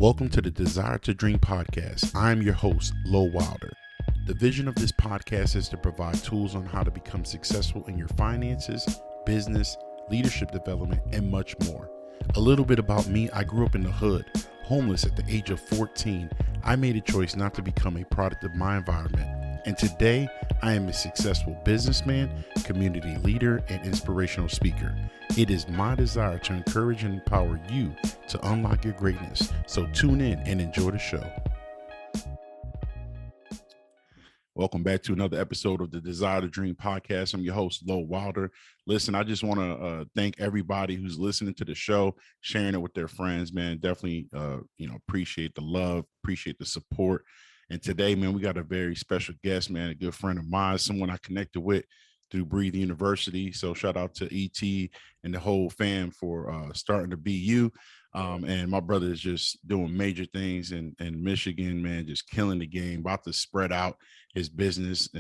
Welcome to the Desire to Dream podcast. I'm your host, Lo Wilder. The vision of this podcast is to provide tools on how to become successful in your finances, business, leadership development, and much more. A little bit about me: I grew up in the hood, homeless at the age of 14. I made a choice not to become a product of my environment. And today, I am a successful businessman, community leader, and inspirational speaker. It is my desire to encourage and empower you to unlock your greatness. So tune in and enjoy the show. Welcome back to another episode of the Desire to Dream podcast. I'm your host, Lo Wilder. Listen, I just want to thank everybody who's listening to the show, sharing it with their friends, man. Definitely, appreciate the love, appreciate the support. And today, man, we got a very special guest, man, a good friend of mine, someone I connected with through Breathe University. So shout out to ET and the whole fam for starting to be you. And my brother is just doing major things in Michigan, man, just killing the game, about to spread out his business,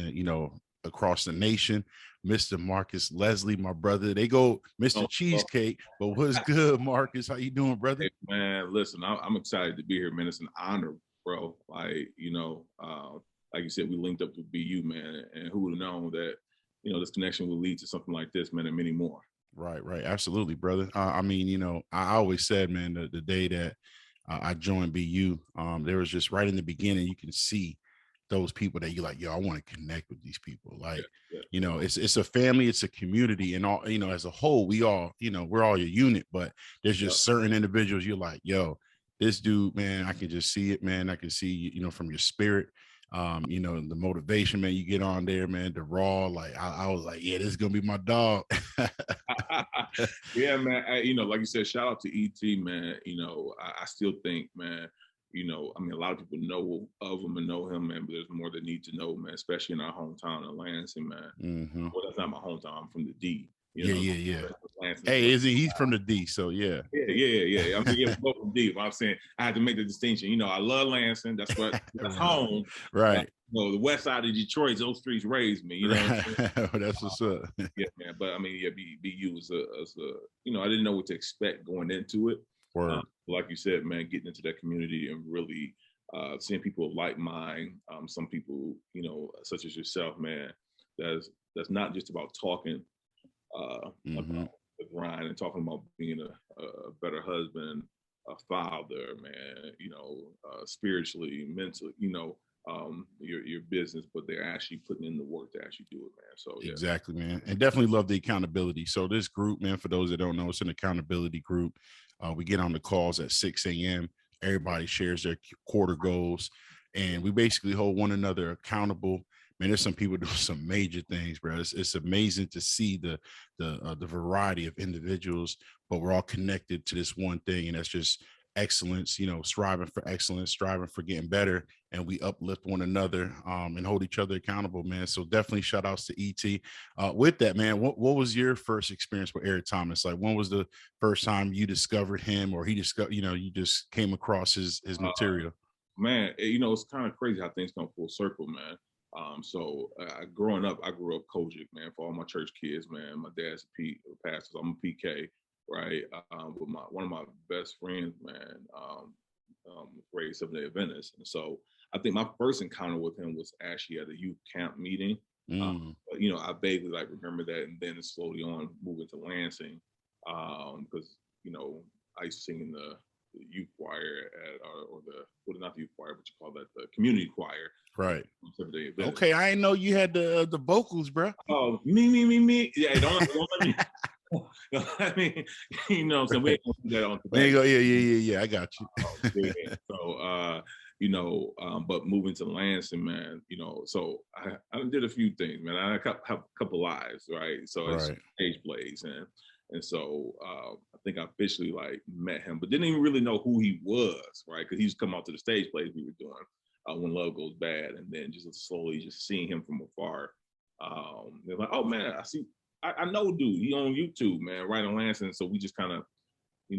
across the nation. Mr. Marcus Leslie, my brother. They go Mr. Cheesecake, but what's good, Marcus? How you doing, brother? Hey, man, listen, I'm excited to be here, man. It's an honor, bro. Like you said, we linked up with BU, man, and who would have known that, this connection will lead to something like this, man, and many more. Right. Absolutely, brother. I always said, man, the day that I joined BU, there was just right in the beginning, you can see those people that you're like, yo, I want to connect with these people. Like, it's a family, it's a community, and all, as a whole, we all, we're all your unit, but there's just certain individuals you're like, yo, this dude, man, I can just see it, man. I can see, from your spirit, the motivation, man, you get on there, man, the raw, like, I was like, yeah, this is going to be my dog. Yeah, man. Like you said, shout out to ET, man. I still think, man, a lot of people know of him and know him, man, but there's more that need to know, man, especially in our hometown in Lansing, man. Mm-hmm. Well, that's not my hometown. I'm from the D. Yeah. Hey, he's from the D, so yeah. Yeah. I'm thinking both from D, but I'm saying I had to make the distinction. I love Lansing. That's home. Right. The west side of Detroit, those streets raised me. That's what's up. Yeah, man. But BU was I didn't know what to expect going into it. Like you said, man, getting into that community and really seeing people like mine, some people, such as yourself, man, that's not just about talking about the grind and talking about being a better husband, a father, man, spiritually, mentally, your business, but they're actually putting in the work to actually do it, man. So yeah. Exactly, man. And definitely love the accountability. So this group, man, for those that don't know, it's an accountability group. We get on the calls at 6 a.m. Everybody shares their quarter goals, and we basically hold one another accountable. Man, there's some people doing some major things, bro. It's amazing to see the variety of individuals, but we're all connected to this one thing, and that's just excellence, striving for excellence, striving for getting better, and we uplift one another and hold each other accountable, man. So definitely shout outs to ET. With that, man, what was your first experience with Eric Thomas? Like, when was the first time you discovered him, or he discovered, you just came across his material? Man, it's kind of crazy how things come full circle, man. Growing up, I grew up Kojic, man, for all my church kids, man. My dad's a pastor, so I'm a PK, right? With one of my best friends, man, raised Seventh-day Adventist. And so I think my first encounter with him was actually at a youth camp meeting. But, I vaguely remember that, and then slowly on moving to Lansing, because I used to sing in the youth choir not the youth choir, but you call that the community choir. Right. Okay, I didn't know you had the vocals, bro. Oh, me. Yeah, don't let me. I mean, so we ain't gonna do that on the Yeah, I got you. But moving to Lansing, man, so I did a few things, man. I have a couple lives, right? So it's stage plays, and so I think I officially met him, but didn't even really know who he was, right? Because he was coming out to the stage plays we were doing when Love Goes Bad, and then just slowly just seeing him from afar. They're like, oh man, I know dude, he on YouTube, man, right in Lansing. So we just kind of, I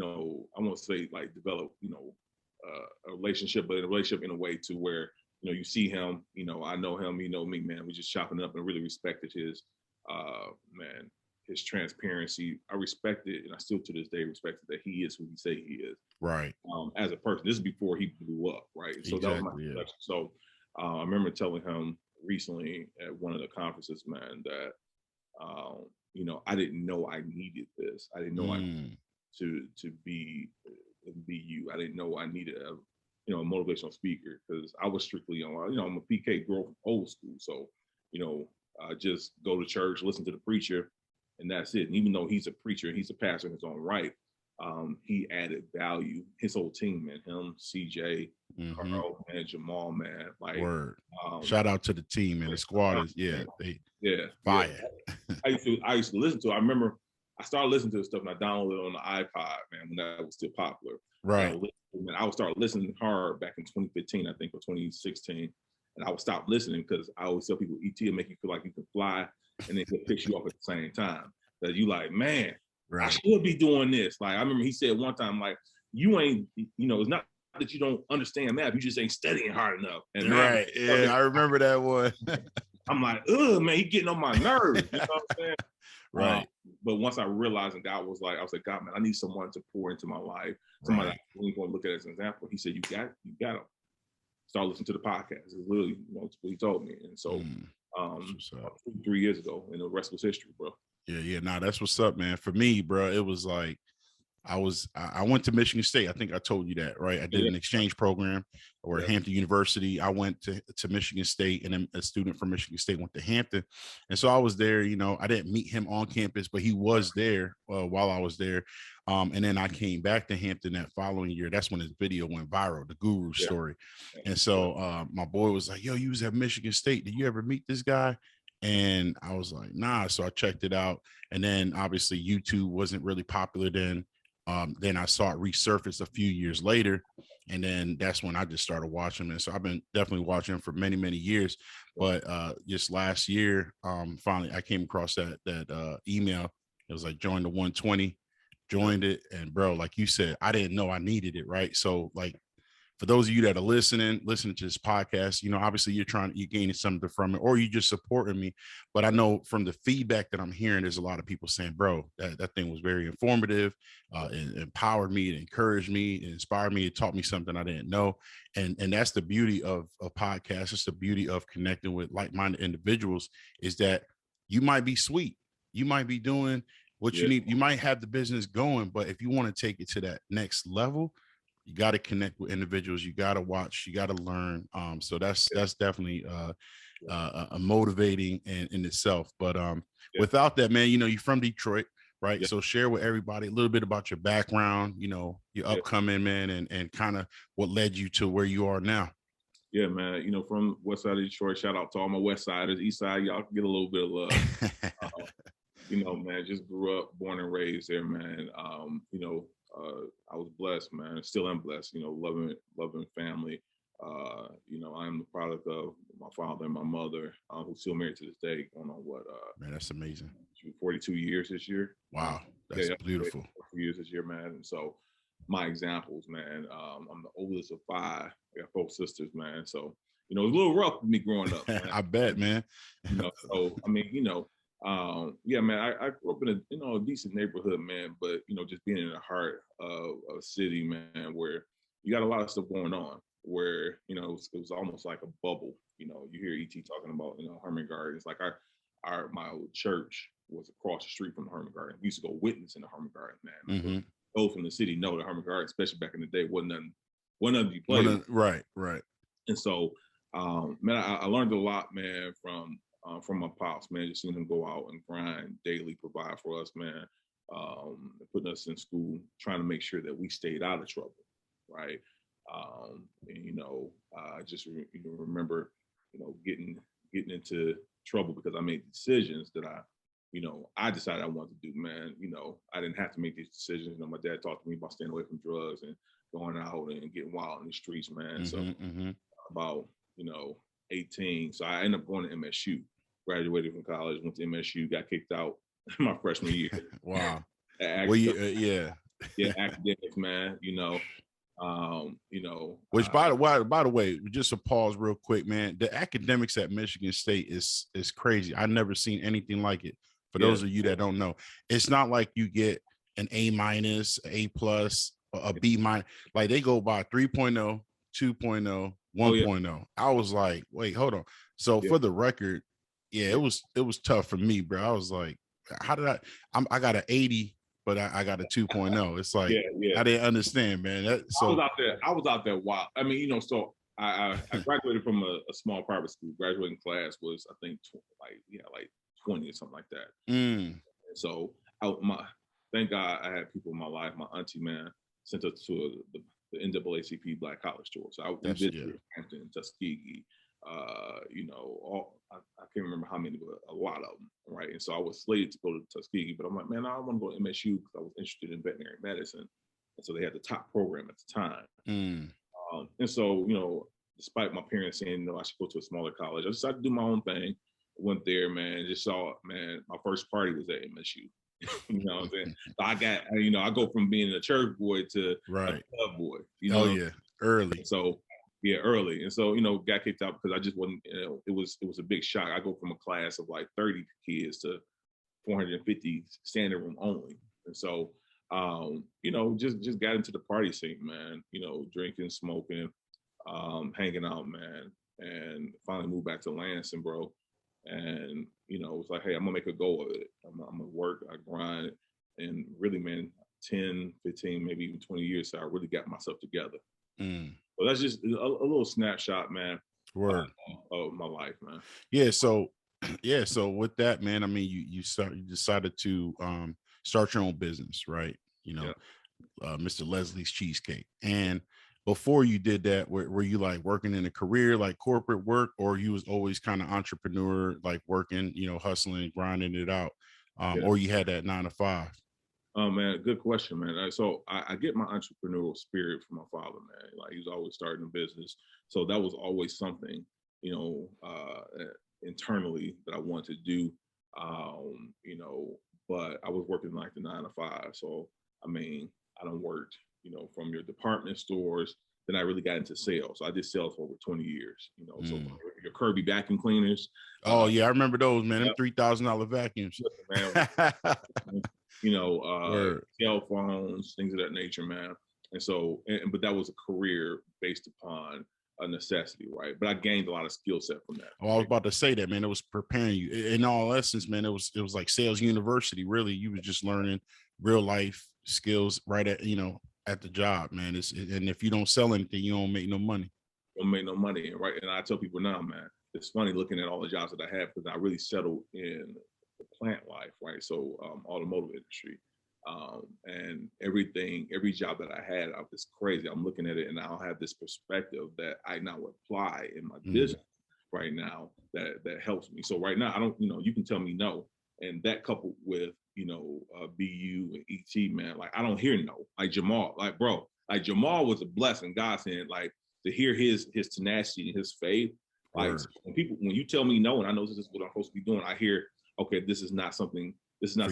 won't say develop, a relationship, but a relationship in a way to where, you see him, I know him, me, man. We just chopping up and really respected his, his transparency. I respect it, and I still to this day respect it that he is who he say he is. Right. as a person. This is before he blew up, right? So exactly, that was my introduction. So I remember telling him recently at one of the conferences, man, that you know, I didn't know I needed this. I didn't know I needed to be you. I didn't know I needed a, you know, a motivational speaker, because I was strictly on, you know, I'm a PK girl from old school. So, you know, just go to church, listen to the preacher, and that's it. And even though he's a preacher and he's a pastor in his own right, he added value. His whole team, man, him, CJ, Carl, man, Jamal, man, like word. Shout out to the team, and the squad is fire. I used to listen to it. I remember I started listening to this stuff and I downloaded it on the iPod, man, when that was still popular. Right. I would start listening hard back in 2015, I think, or 2016. And I would stop listening because I always tell people ET will make you feel like you can fly, and then it picks you up at the same time. That you like, man, right, I should be doing this. Like I remember he said one time, like, you ain't, you know, it's not that you don't understand math, you just ain't studying hard enough. And right, yeah, I remember that one. I'm like, ugh, man, he getting on my nerves. You know what I'm saying? Right. But once I realized, and God was like, I was like, God, man, I need someone to pour into my life. Somebody that I'm going to look at as an example. He said, you got to start listening to the podcast. It's literally, you know, what he told me. And so 3 years ago, and the rest was history, bro. Yeah. Nah, that's what's up, man. For me, bro, it was like, I went to Michigan State. I think I told you that, right? I did an exchange program or Hampton University. I went to Michigan State, and then a student from Michigan State went to Hampton. And so I was there, you know, I didn't meet him on campus, but he was there while I was there. And then I came back to Hampton that following year. That's when his video went viral, the Guru story. And so my boy was like, yo, you was at Michigan State. Did you ever meet this guy? And I was like, nah. So I checked it out. And then obviously YouTube wasn't really popular then. Then I saw it resurface a few years later, and then that's when I just started watching him. And so I've been definitely watching him for many, many years. But just last year, finally I came across that email. It was like join the 120, joined it, and bro, like you said, I didn't know I needed it, right? So like, for those of you that are listening to this podcast, you know, obviously you're gaining something from it, or you just supporting me. But I know from the feedback that I'm hearing, there's a lot of people saying, bro, that thing was very informative. It empowered me, it encouraged me, it inspired me, it taught me something I didn't know. And that's the beauty of a podcast. It's the beauty of connecting with like-minded individuals, is that you might be sweet. You might be doing what you need. You might have the business going, but if you want to take it to that next level, you got to connect with individuals. You got to watch. You got to learn. So that's definitely a motivating in itself. But without that, man, you know, you're from Detroit, right? So share with everybody a little bit about your background, you know, your upcoming, man, and kind of what led you to where you are now. Yeah, man. You know, from West Side of Detroit. Shout out to all my West Siders, East Side. Y'all get a little bit of love. You know, man. Just grew up, born and raised there, man. You know. I was blessed, man. Still am blessed, you know, loving family. You know, I'm the product of my father and my mother, who's still married to this day, going on what? Man, that's amazing. 42 years this year. Wow, that's beautiful. 42 years this year, man. And so my examples, man, I'm the oldest of 5. I got 4 sisters, man. So, you know, it was a little rough for me growing up, man. I bet, man. You know, so, I mean, you know, yeah, man, I grew up in a, you know, a decent neighborhood, man, but, you know, just being in the heart of a city, man, where you got a lot of stuff going on, where, you know, it was almost like a bubble. You know, you hear ET talking about, you know, Herman Gardens. Like my old church was across the street from the Herman Garden. We used to go witness in the Herman Garden, man. Like, those from the city know the Herman Garden, especially back in the day, wasn't nothing to be played. Right. And so, man, I learned a lot, man, from my pops, man, just seeing him go out and grind daily, provide for us, man, putting us in school, trying to make sure that we stayed out of trouble, right? And, you know, I just remember, you know, getting into trouble because I made decisions that I decided I wanted to do, man. You know, I didn't have to make these decisions. You know, my dad talked to me about staying away from drugs and going out and getting wild in the streets, man. So about, you know, 18. So I ended up going to MSU, graduated from college, went to MSU, got kicked out my freshman year. Wow. Yeah, academics, man, you know. Which by the way, just a pause real quick, man. The academics at Michigan State is crazy. I've never seen anything like it. For those of you that don't know, it's not like you get an A-, A+, a B minus. Like they go by 3.0, 2.0, Oh, yeah. 1.0. I was like, wait, hold on. So for the record, it was tough for me, bro. I was like, how did I got an 80, but I got a 2.0. It's like I didn't understand, man. I was out there wild. I mean, you know, so I graduated from a small private school. Graduating class was, I think, like 20 or something like that. Mm. So thank God I had people in my life. My auntie, man, sent us to the NAACP Black College Tour. So we visited Hampton, Tuskegee. You know, I can't remember how many, but a lot of them, right? And so I was slated to go to Tuskegee, but I'm like, man, I don't want to go to MSU because I was interested in veterinary medicine. And so they had the top program at the time. Mm. And so, you know, despite my parents saying, no, I should go to a smaller college, I decided to do my own thing. Went there, man, just saw, man, my first party was at MSU. You know what I'm saying? So I go from being a church boy to a club boy. You know? Oh, yeah, early. So, yeah, early. And so, you know, got kicked out because I just wasn't, you know, it was a big shock. I go from a class of like 30 kids to 450 standing room only. And so, you know, just got into the party scene, man, you know, drinking, smoking, hanging out, man, and finally moved back to Lansing, bro. And, you know, it's like, hey, I'm gonna make a go of it. I'm gonna work, I grind, and really, man, 10, 15, maybe even 20 years, so I really got myself together. But that's just a little snapshot, man, of my life, man. Yeah, so with that, man, I mean, you decided to start your own business, right? You know, Mr. Leslie's Cheesecake. And before you did that, were you like working in a career, like corporate work, or you was always kind of entrepreneur, like working, you know, hustling, grinding it out, or you had that 9 to 5? Oh, man, good question, man. So I get my entrepreneurial spirit from my father, man. Like, he was always starting a business. So that was always something, you know, internally that I wanted to do, you know, but I was working like the 9 to 5. So, I mean, I done worked, you know, from your department stores. Then I really got into sales. So I did sales for over 20 years, you know. So your Kirby vacuum cleaners. Oh, yeah, I remember those, man. Them $3,000 vacuums. Man, you know, cell phones, things of that nature, man. And so, but that was a career based upon a necessity, right? But I gained a lot of skill set from that. Oh, I was about to say that, man. It was preparing you. In all essence, man, it was like sales university. Really, you was just learning real life skills right at, you know, at the job, man. And if you don't sell anything, you don't make no money. Don't make no money, right? And I tell people now, man, it's funny looking at all the jobs that I have because I really settled in the plant life, right? So automotive industry. And every job that I had, it's crazy. I'm looking at it and I'll have this perspective that I now apply in my business right now that helps me. So right now, I don't, you know, you can tell me no. And that coupled with, you know, BU and ET, man, like I don't hear no. Like Jamal, like bro, like Jamal was a blessing. God saying, like, to hear his tenacity and his faith. Like when you tell me no, and I know this is what I'm supposed to be doing, I hear, okay, this is not something I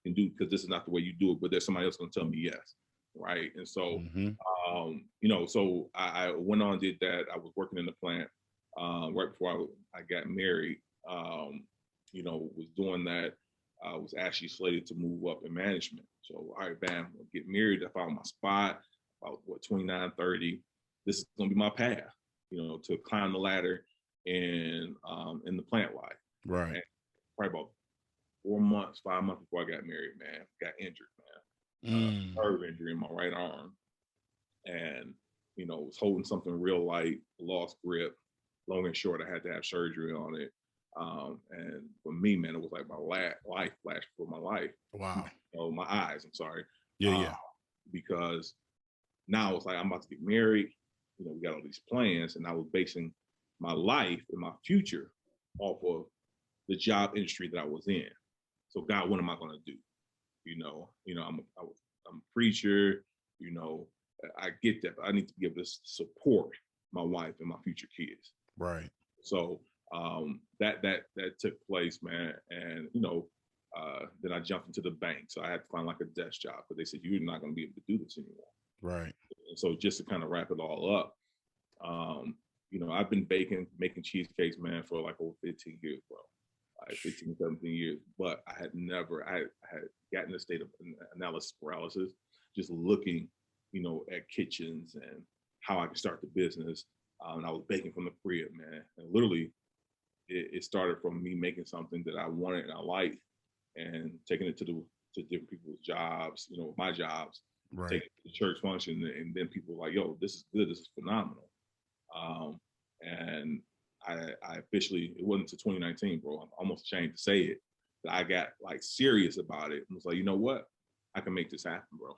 can do because this is not the way you do it, but there's somebody else going to tell me yes. Right. And so, you know, so I went on, did that. I was working in the plant right before I got married, you know, was doing that. I was actually slated to move up in management. So, all right, bam, I'll get married. I found my spot about 29, 30. This is going to be my path, you know, to climb the ladder in the plant life. Right. And probably about 4 months, 5 months before I got married, man, got injured, man. Nerve injury in my right arm. And, you know, was holding something real light, lost grip. Long and short, I had to have surgery on it. And for me, man, it was like my life flashed for my life. Wow. You know, my eyes, I'm sorry. Yeah. Because now it's like I'm about to get married. You know, we got all these plans, and I was basing my life and my future off of the job industry that I was in. So, God, what am I going to do? You know, I'm a preacher. You know, I get that, but I need to be able to support my wife and my future kids. Right. So that took place, man. And you know, then I jumped into the bank, so I had to find like a desk job, but they said you're not going to be able to do this anymore. Right. And so just to kind of wrap it all up, you know, I've been making cheesecakes, man, for like over 15 years, bro. 15, 17 years, but I had gotten a state of analysis paralysis, just looking at kitchens and how I could start the business. And I was baking from the crib, man. And literally, it started from me making something that I wanted and I liked, and taking it to different people's jobs, my jobs, right. taking it to the church function, and then people were like, yo, this is good, this is phenomenal. And I officially, it wasn't until 2019, bro, I'm almost ashamed to say it, that I got like serious about it and was like, you know what, I can make this happen, bro.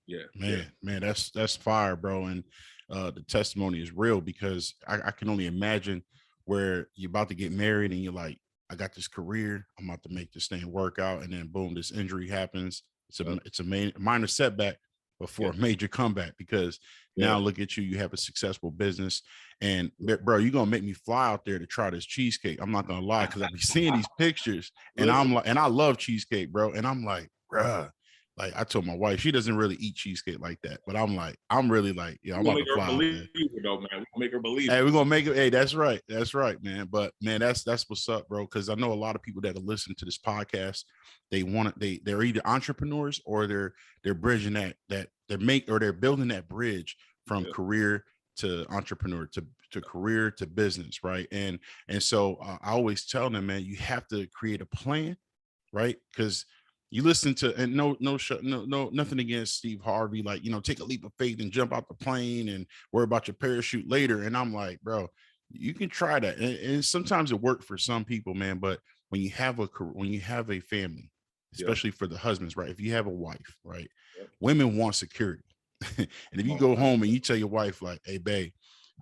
Yeah, man, that's fire, bro. And the testimony is real, because I can only imagine where you're about to get married and you're like, I got this career, I'm about to make this thing work out, and then boom, this injury happens. It's a minor setback before a major comeback, because now look at you, you have a successful business. And bro, you're gonna make me fly out there to try this cheesecake. I'm not gonna lie, because I've been seeing these pictures and I'm like, and I love cheesecake, bro. And I'm like, bruh, like I told my wife, she doesn't really eat cheesecake like that, but I'm really like, yeah, I'm about to fly out there. Though, man. We're gonna make her believe. Hey, we're gonna make it. Hey, that's right, man. But man, that's what's up, bro. Because I know a lot of people that are listening to this podcast, they're either entrepreneurs or they're bridging they're building that bridge from career to entrepreneur to career to business, right? And so I always tell them, man, you have to create a plan, right? Because you listen to, and no, nothing against Steve Harvey, like, take a leap of faith and jump out the plane and worry about your parachute later. And I'm like, bro, you can try that. And sometimes it worked for some people, man. But when you have a family, especially for the husbands, right? If you have a wife, right? Women want security. And if you go home and you tell your wife, like, hey, babe,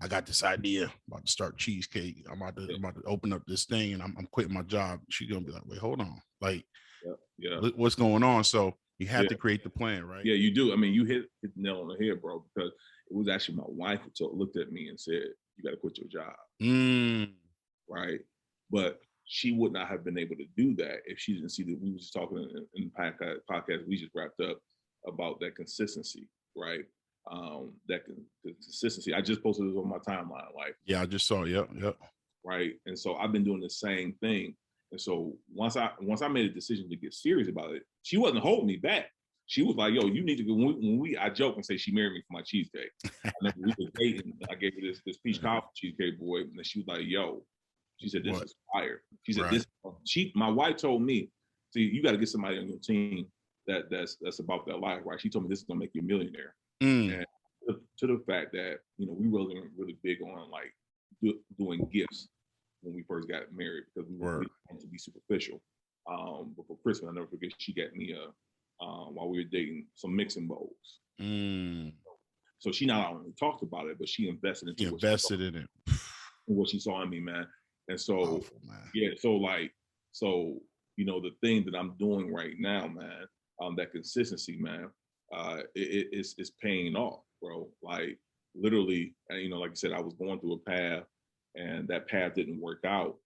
I got this idea, I'm about to start Cheesecake. I'm about to open up this thing, and I'm quitting my job. She's gonna be like, wait, hold on, like, what's going on? So you have to create the plan, right? Yeah, you do. I mean, you hit the nail on the head, bro, because it was actually my wife who looked at me and said, you got to quit your job. Right? But she would not have been able to do that if she didn't see that. We were just talking in the podcast we just wrapped up about that consistency, right? That consistency. I just posted this on my timeline, like, yeah, I just saw. Yep. Right. And so I've been doing the same thing. And so once I made a decision to get serious about it, she wasn't holding me back. She was like, yo, you need to go. I joke and say she married me for my cheesecake. I remember we were dating. I gave her this peach cobbler cheesecake, boy, and she was like, yo, she said, this is fire. She said, my wife told me, see, you got to get somebody on your team that's about that life, right? She told me this is gonna make you a millionaire. And to the fact that, we really big on like doing gifts when we first got married, because we wanted to be superficial. But for Christmas, I'll never forget, she got me while we were dating, some mixing bowls. So she not only talked about it, but she invested in it. What she saw in me, man. And so powerful, man. So the thing that I'm doing right now, man, that consistency, man, it's paying off, bro. Like literally, like I said, I was going through a path, and that path didn't work out.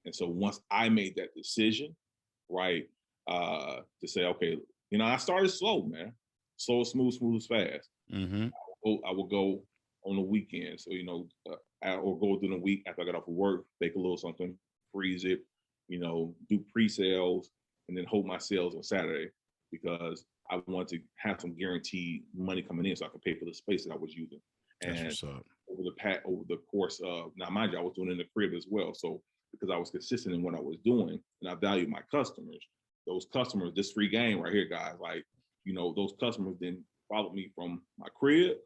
And so once I made that decision, right, to say, okay, I started slow, man. Slow, smooth as fast. I would go on the weekend. So, or go during the week after I got off of work, bake a little something, freeze it, do pre-sales, and then hold my sales on Saturday, because I want to have some guaranteed money coming in so I can pay for the space that I was using. And over the course of, now mind you, I was doing it in the crib as well. So because I was consistent in what I was doing and I value my customers, those customers, this free game right here, guys, like, those customers then followed me from my crib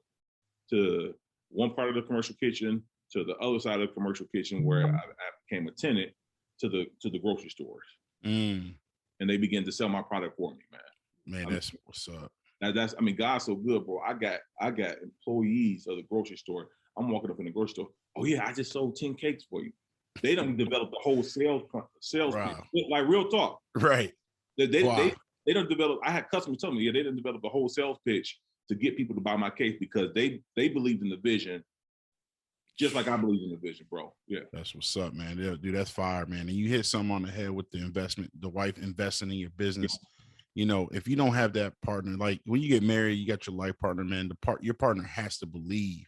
to one part of the commercial kitchen to the other side of the commercial kitchen where I became a tenant to the grocery stores. And they began to sell my product for me, man. That's what's up. That's God's so good, bro. I got employees of the grocery store. I'm walking up in the grocery store. Oh yeah, I just sold 10 cakes for you. They don't develop the whole sales pitch. Like real talk. Right. They don't develop. I had customers tell me, they didn't develop the whole sales pitch to get people to buy my cake, because they believed in the vision, just like I believe in the vision, bro. Yeah. That's what's up, man. Yeah, dude, that's fire, man. And you hit something on the head with the investment, the wife investing in your business. If you don't have that partner, like when you get married, you got your life partner, man, your partner has to believe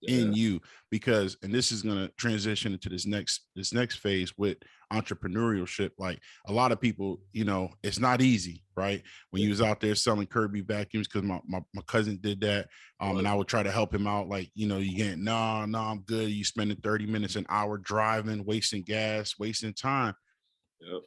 in you, because, and this is going to transition into this next phase with entrepreneurship. Like a lot of people, you know, it's not easy, right? When you was out there selling Kirby vacuums, because my cousin did that, and I would try to help him out. Like, you know, you get, no, I'm good. You spending 30 minutes, an hour driving, wasting gas, wasting time.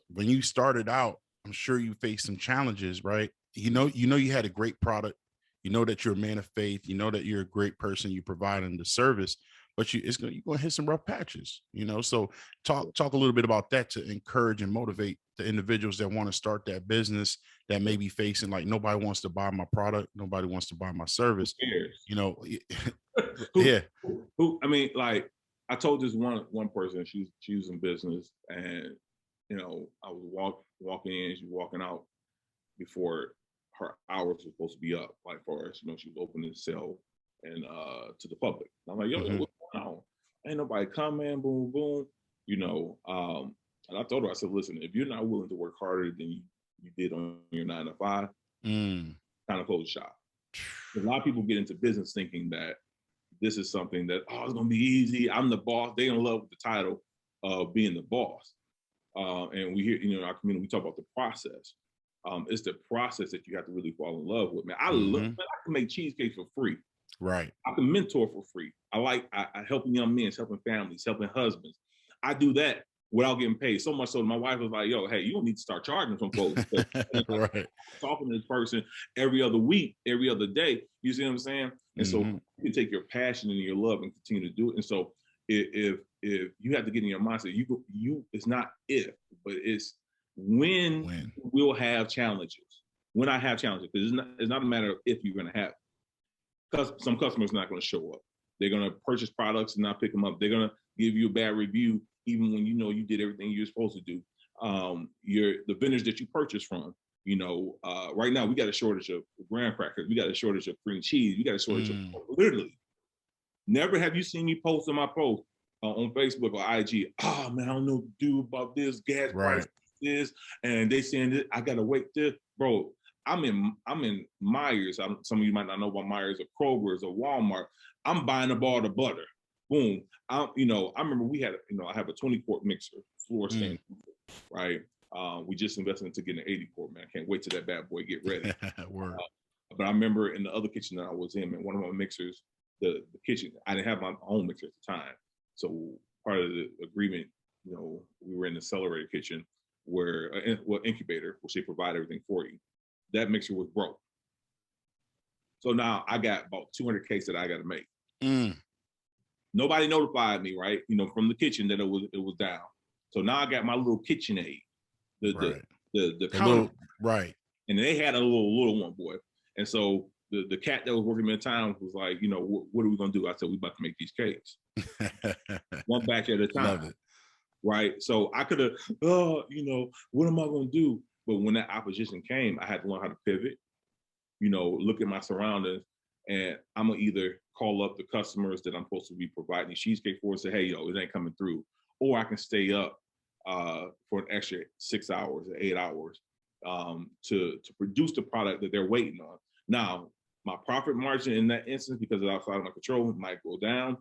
When you started out, I'm sure you faced some challenges, right? You know, you had a great product. You know that you're a man of faith. You know that you're a great person. You providing the service, but you're going to hit some rough patches, you know? So talk a little bit about that to encourage and motivate the individuals that want to start that business, that may be facing like, nobody wants to buy my product. Nobody wants to buy my service. You know, who, I mean, like I told this one person, she was in business, and, you know, I was walking in, she was walking out before her hours were supposed to be up, like for us, you know, she was opening the sale and to the public. And I'm like, yo, what's going on? Ain't nobody come, man, boom, boom. You know, and I told her, I said, listen, if you're not willing to work harder than you did on your 9 to 5, kind of close the shop. A lot of people get into business thinking that this is something that, oh, it's gonna be easy. I'm the boss. They in love with the title of being the boss. And we hear, you know, in our community, we talk about the process. It's the process that you have to really fall in love with, man. I can make cheesecakes for free. Right. I can mentor for free. I helping young men, helping families, helping husbands. I do that without getting paid. So much so my wife was like, yo, hey, you don't need to start charging some folks. Right. Talking to this person every other week, every other day. You see what I'm saying? And so you can take your passion and your love and continue to do it. And so if you have to get in your mindset, you it's not if, but it's when we'll have challenges. When I have challenges, because it's not a matter of if you're going to have. Because some customers are not going to show up. They're going to purchase products and not pick them up. They're going to give you a bad review, even when you know you did everything you're supposed to do. The vendors that you purchase from, you know, right now we got a shortage of graham crackers. We got a shortage of cream cheese. We got a shortage of, literally. Never have you seen me post on my post on Facebook or IG, oh man, I don't know what to do about this gas price, this, and they saying that I gotta wait this. Bro, I'm in Myers. Some of you might not know about Myers or Kroger's or Walmart. I'm buying a bar of butter. Boom. I remember we had, I have a 20-quart mixer, floor stand, right? We just invested into getting an 80-quart, man. I can't wait till that bad boy get ready. But I remember in the other kitchen that I was in, man, one of my mixers, the kitchen, I didn't have my own mixer at the time. So part of the agreement, we were in the accelerator kitchen where, incubator, which they provide everything for you. That mixer was broke. So now I got about 200 cakes that I got to make. Nobody notified me, right? From the kitchen that it was down. So now I got my little KitchenAid, the counter, right? And they had a little one, boy. And so the cat that was working in town was like, what are we gonna do? I said, we about to make these cakes, one batch at a time. Love it. Right. So I could have, what am I gonna do? But when that opposition came, I had to learn how to pivot, look at my surroundings, and I'm gonna either call up the customers that I'm supposed to be providing cheesecake for and say, hey, it ain't coming through. Or I can stay up for an extra 6 hours or 8 hours to produce the product that they're waiting on. Now, my profit margin in that instance, because it's outside of my control, might go down.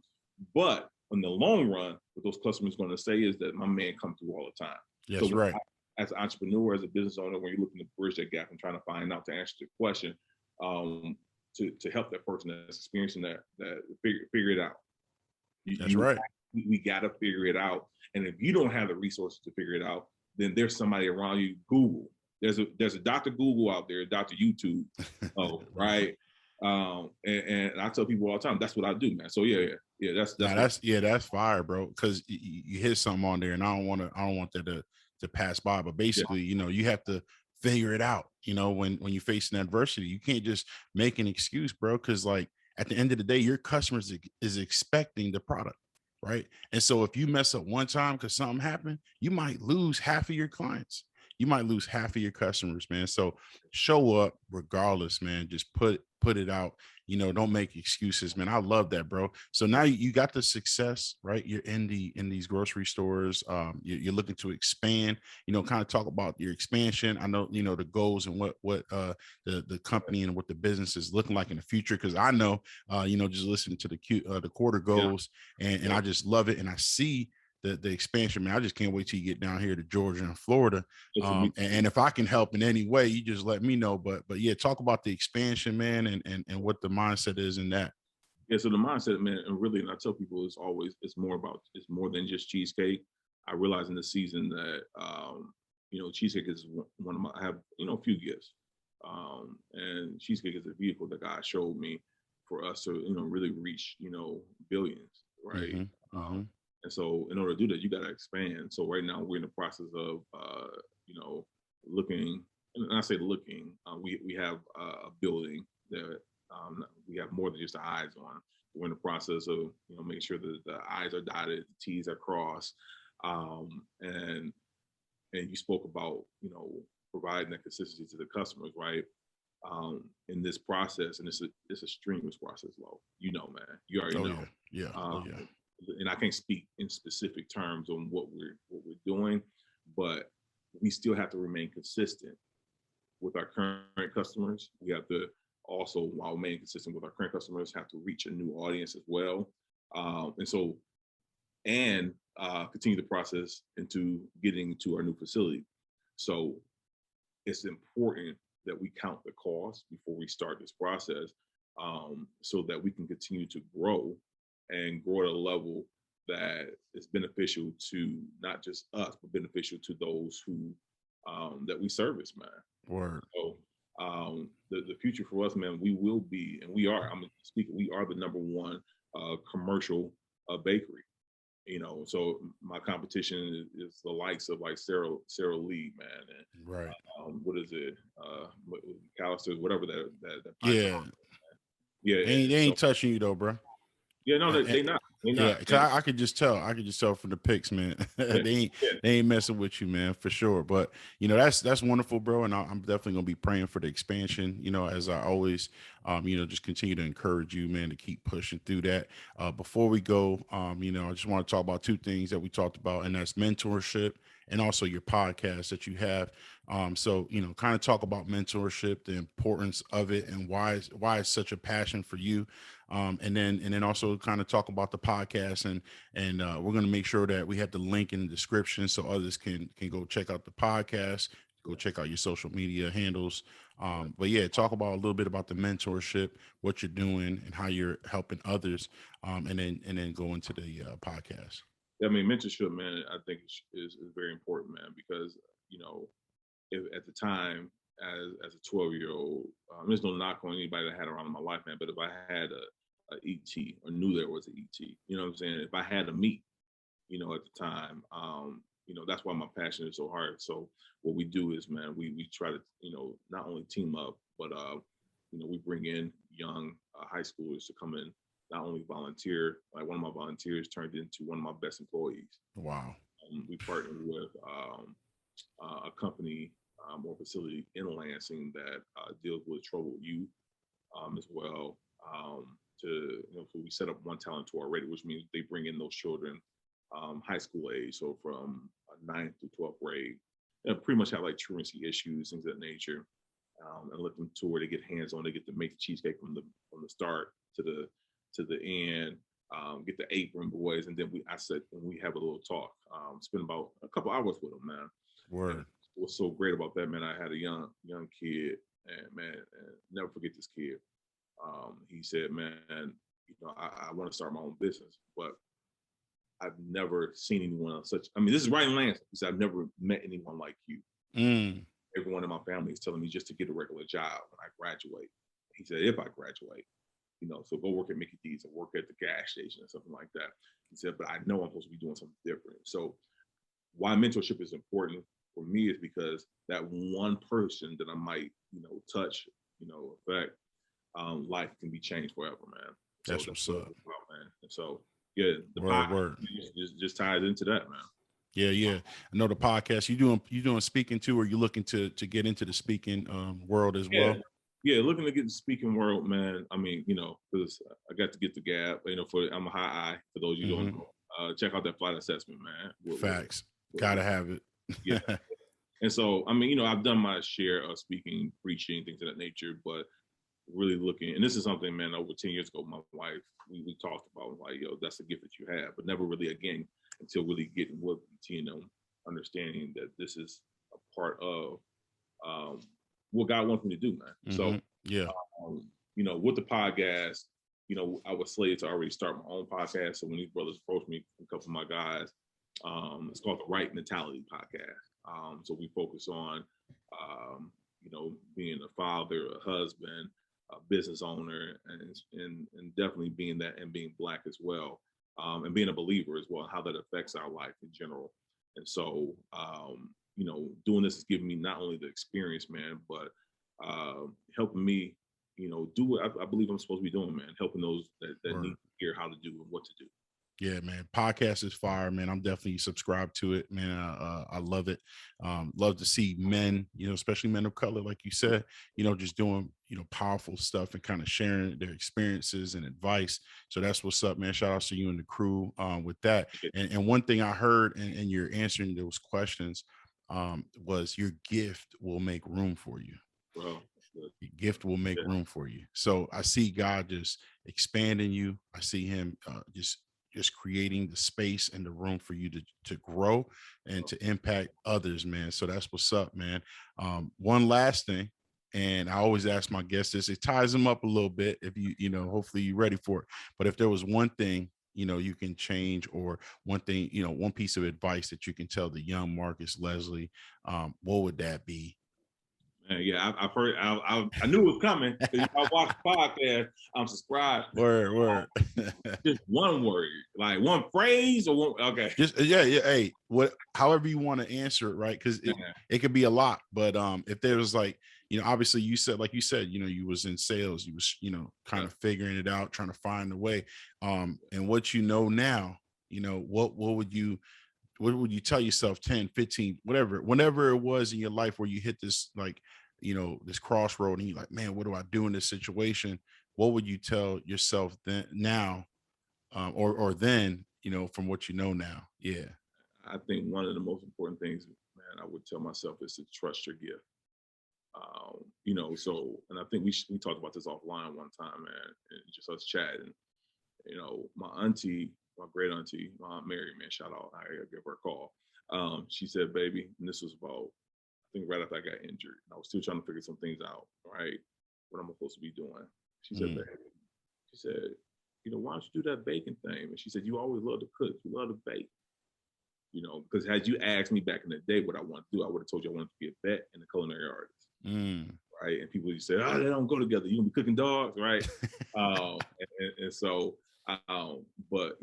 But in the long run, what those customers going to say is that my man comes through all the time. Yes, so right. As an entrepreneur, as a business owner, when you're looking to bridge that gap and trying to find out to answer the question, to help that person that's experiencing that figure it out. That's right. We got to figure it out. And if you don't have the resources to figure it out, then there's somebody around you. Google. There's a Dr. Google out there, Dr. YouTube. Right. And I tell people all the time, that's what I do, man. So yeah, that's fire, bro. Because you hit something on there, and I don't want that to pass by. But basically, you have to figure it out. When you're facing adversity, you can't just make an excuse, bro. Because like at the end of the day, your customers is expecting the product, right? And so if you mess up one time because something happened, you might lose half of your clients. You might lose half of your customers, man. So show up regardless, man. Just put put it out. Don't make excuses, man. I love that, bro. So now you got the success, right? You're in these grocery stores. You're looking to expand, kind of talk about your expansion. I know, the goals and what the company and what the business is looking like in the future. Cause I know, just listening to the quarter goals and I just love it. And I see the expansion, man. I just can't wait till you get down here to Georgia and Florida. And if I can help in any way, you just let me know. But yeah, talk about the expansion, man, and what the mindset is in that. Yeah, so the mindset, man, and really, and I tell people it's more than just cheesecake. I realize in the season that cheesecake is one of my, I have a few gifts, and cheesecake is a vehicle that God showed me for us to really reach billions, right? Mm-hmm. And so in order to do that, you got to expand. So right now we're in the process of, looking, and I say looking, we have a building that we have more than just the eyes on. We're in the process of, making sure that the I's are dotted, the T's are crossed. And you spoke about, providing that consistency to the customers, right? In this process, and it's a strenuous process, Lo. Man, you already know. Yeah. And I can't speak in specific terms on what we're doing, but we still have to remain consistent with our current customers. We have to also, while remaining consistent with our current customers, have to reach a new audience as well. And continue the process into getting to our new facility. So it's important that we count the cost before we start this process, so that we can continue to grow and grow at a level that is beneficial to not just us, but beneficial to those who that we service, man. Word. So the future for us, man, we will be, and we are. We are the number one commercial bakery. So my competition is the likes of like Sarah Lee, man, and right. What is it? Callister's, whatever that yeah. Yeah, they ain't touching you though, bro. Yeah, no, they not. Yeah, cause I could just tell. I could just tell from the pics, man. they ain't messing with you, man, for sure. But that's wonderful, bro. And I'm definitely gonna be praying for the expansion. As I always, just continue to encourage you, man, to keep pushing through that. Before we go, I just want to talk about two things that we talked about, and that's mentorship and also your podcast that you have. So kind of talk about mentorship, the importance of it, and why it's such a passion for you. And then also kind of talk about the podcast, and we're going to make sure that we have the link in the description so others can go check out the podcast, go check out your social media handles. But yeah, talk about a little bit about the mentorship, what you're doing, and how you're helping others, and then go into the podcast. I mean, mentorship, man, I think is very important, man, because if at the time as a 12-year-old, there's no knock on anybody that I had around in my life, man. But if I had a ET or knew there was an ET, you know what I'm saying? If I had a meet, at the time, that's why my passion is so hard. So what we do is, man, we try to, not only team up, but we bring in young high schoolers to come in, not only volunteer. Like one of my volunteers turned into one of my best employees. Wow. We partnered with a company or facility in Lansing that deals with troubled youth as well. So we set up one talent tour already, which means they bring in those children high school age, so from 9th to 12th grade, and pretty much have like truancy issues, things of that nature, and let them tour. They get hands on. They get to make the cheesecake from the start to the end. Get the apron boys, and then we have a little talk. Spend about a couple hours with them, man. Word. And what's so great about that, man? I had a young kid, and man, never forget this kid. He said, man, I want to start my own business, but I've never seen anyone such. I mean, this is right in Lansing. He said, I've never met anyone like you. Everyone in my family is telling me just to get a regular job when I graduate. He said, if I graduate, so go work at Mickey D's or work at the gas station or something like that. He said, but I know I'm supposed to be doing something different. So why mentorship is important for me is because that one person that I might, touch, affect, life can be changed forever, man. That's what's up, man. And so yeah, the word. Just ties into that, man. Yeah. I know the podcast you doing speaking too, or you looking to get into the speaking world as well? Yeah, looking to get the speaking world, man. I mean, because I got to get the gap. I'm a high I. For those you don't know, check out that flight assessment, man. Facts. Gotta have it. Yeah. And so, I mean, I've done my share of speaking, preaching, things of that nature, but really looking, and this is something, man, over 10 years ago, my wife, we talked about, like, that's the gift that you have, but never really again until really getting with, understanding that this is a part of what God wants me to do, man. So, yeah, with the podcast, I was slated to already start my own podcast. So when these brothers approached me, a couple of my guys, it's called the Right Mentality Podcast. So we focus on, being a father, a husband, a business owner, and definitely being that, and being Black as well, and being a believer as well, how that affects our life in general. And so, doing this is giving me not only the experience, man, but helping me, do what I believe I'm supposed to be doing, man, helping those that need to hear how to do and what to do. Yeah, man. Podcast is fire, man. I'm definitely subscribed to it, man. I love it. Love to see men, especially men of color, like you said, just doing, powerful stuff and kind of sharing their experiences and advice. So that's what's up, man. Shout out to you and the crew with that. And one thing I heard, and you're answering those questions, was your gift will make room for you. Well, your gift will make room for you. So I see God just expanding you. I see him just creating the space and the room for you to grow and to impact others, man. So that's what's up, man. One last thing, and I always ask my guests this, it ties them up a little bit if hopefully you're ready for it. But if there was one thing, you can change, or one thing, one piece of advice that you can tell the young Marcus Leslie, what would that be? Yeah, I've heard. I knew it was coming. I watched the podcast. I'm subscribed. Word. Just one word, like one phrase, or one. Okay. Just yeah. Hey, however you want to answer it, right? Because it could be a lot. But if there was like, obviously you said, you was in sales, you was, kind of figuring it out, trying to find a way. And what now, what would you tell yourself 10, 15, whenever it was in your life where you hit this, like, this crossroad, and you're like, man, what do I do in this situation? What would you tell yourself then, now, or then, from what you know now? Yeah. I think one of the most important things, man, I would tell myself is to trust your gift. So, and I think we talked about this offline one time, man, and just us chatting. My auntie, my great auntie, my Aunt Mary, man, shout out, I give her a call. She said, baby, and this was about, I think right after I got injured, and I was still trying to figure some things out, right? What am I supposed to be doing? She said, baby, she said, why don't you do that baking thing? And she said, you always love to cook, you love to bake. Because had you asked me back in the day what I want to do, I would have told you I wanted to be a vet and a culinary artist. Right. And people used to say, oh, they don't go together. You gonna be cooking dogs, right? and so, but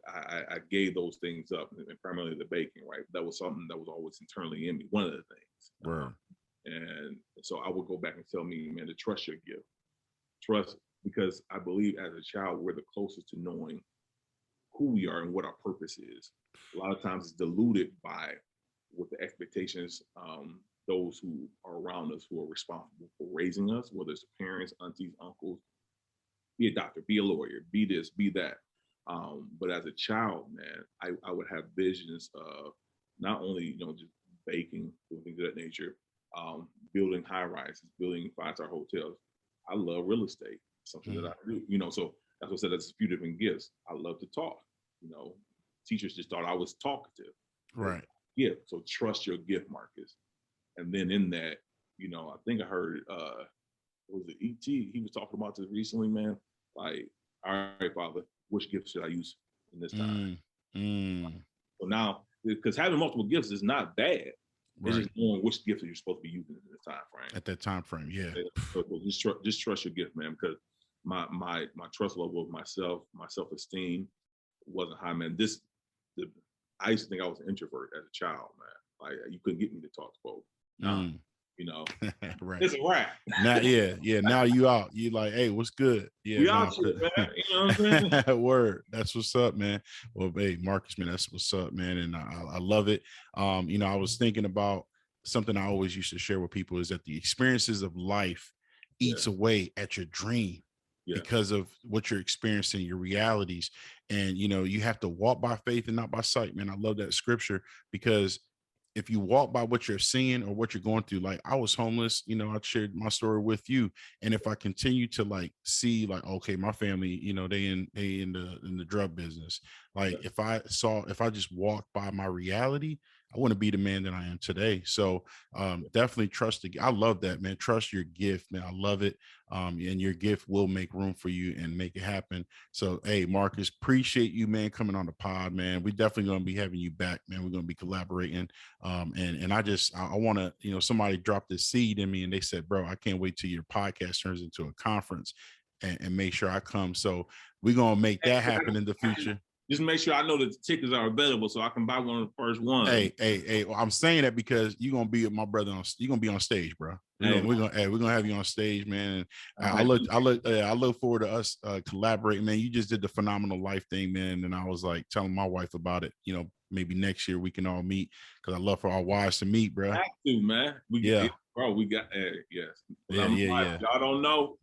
I gave those things up, and primarily the baking, right? That was something that was always internally in me. One of the things. And so I would go back and tell me, man, to trust your gift. Trust, because I believe as a child, we're the closest to knowing who we are and what our purpose is. A lot of times it's diluted by what the expectations, those who are around us, who are responsible for raising us, whether it's parents, aunties, uncles, be a doctor, be a lawyer, be this, be that. But as a child, man, I would have visions of not only, just baking, doing things of that nature, building high rises, building 5-star hotels. I love real estate, something that I do, so that's what I said, that's a few different gifts. I love to talk, teachers just thought I was talkative. Right. Yeah. So trust your gift, Marcus. And then in that, I think I heard, what was it, E.T.? He was talking about this recently, man. Like, all right, Father, which gift should I use in this time? So now, because having multiple gifts is not bad. It's just knowing which gift you're supposed to be using in the time frame. At that time frame, yeah. So just trust your gift, man, because my trust level of myself, my self-esteem wasn't high, man. I used to think I was an introvert as a child, man. Like, you couldn't get me to talk to folks. Right. It's a wrap. Now, yeah. Now you out. You like, hey, what's good? Yeah, we out here, man. You know what I'm saying? Word. That's what's up, man. Well, hey, Marcus, man, that's what's up, man. And I love it. I was thinking about something I always used to share with people is that the experiences of life eats away at your dream. Because of what you're experiencing, your realities. And, you know, you have to walk by faith and not by sight, man. I love that scripture, because if you walk by what you're seeing or what you're going through, like I was homeless, you know, I shared my story with you. And if I continue to like see like, okay, my family, you know, they in the drug business. Like if I just walked by my reality, I want to be the man that I am today. So definitely trust I love that, man. Trust your gift, man. I love it. And your gift will make room for you and make it happen. So, hey, Marcus, appreciate you, man, coming on the pod, man. We definitely going to be having you back, man. We're going to be collaborating. And I want to, you know, somebody dropped this seed in me and they said, bro, I can't wait till your podcast turns into a conference and make sure I come. So we're going to make that happen in the future. Just make sure I know that the tickets are available so I can buy one of the first ones. Hey, well, I'm saying that because you're gonna be with my brother you're gonna be on stage, bro. We're gonna have you on stage, man. And I look forward to us collaborating, man. You just did the phenomenal life thing, man. And I was like telling my wife about it, you know, maybe next year we can all meet, because I love for our wives to meet, bro. Have to, man. We got yes. Y'all don't know.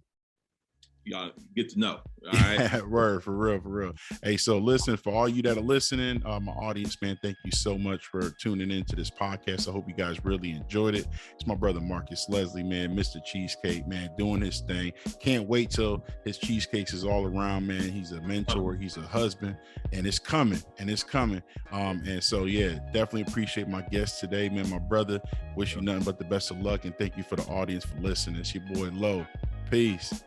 Y'all get to know. All right. Word, for real. Hey, so listen, for all you that are listening, my audience, man, thank you so much for tuning into this podcast. I hope you guys really enjoyed it. It's my brother Marcus Leslie, man, Mr. Cheesecake, man, doing his thing. Can't wait till his Cheesecakes is all around, man. He's a mentor, he's a husband, and it's coming. And so yeah, definitely appreciate my guest today, man. My brother, wish you nothing but the best of luck, and thank you for the audience for listening. It's your boy Lo. Peace.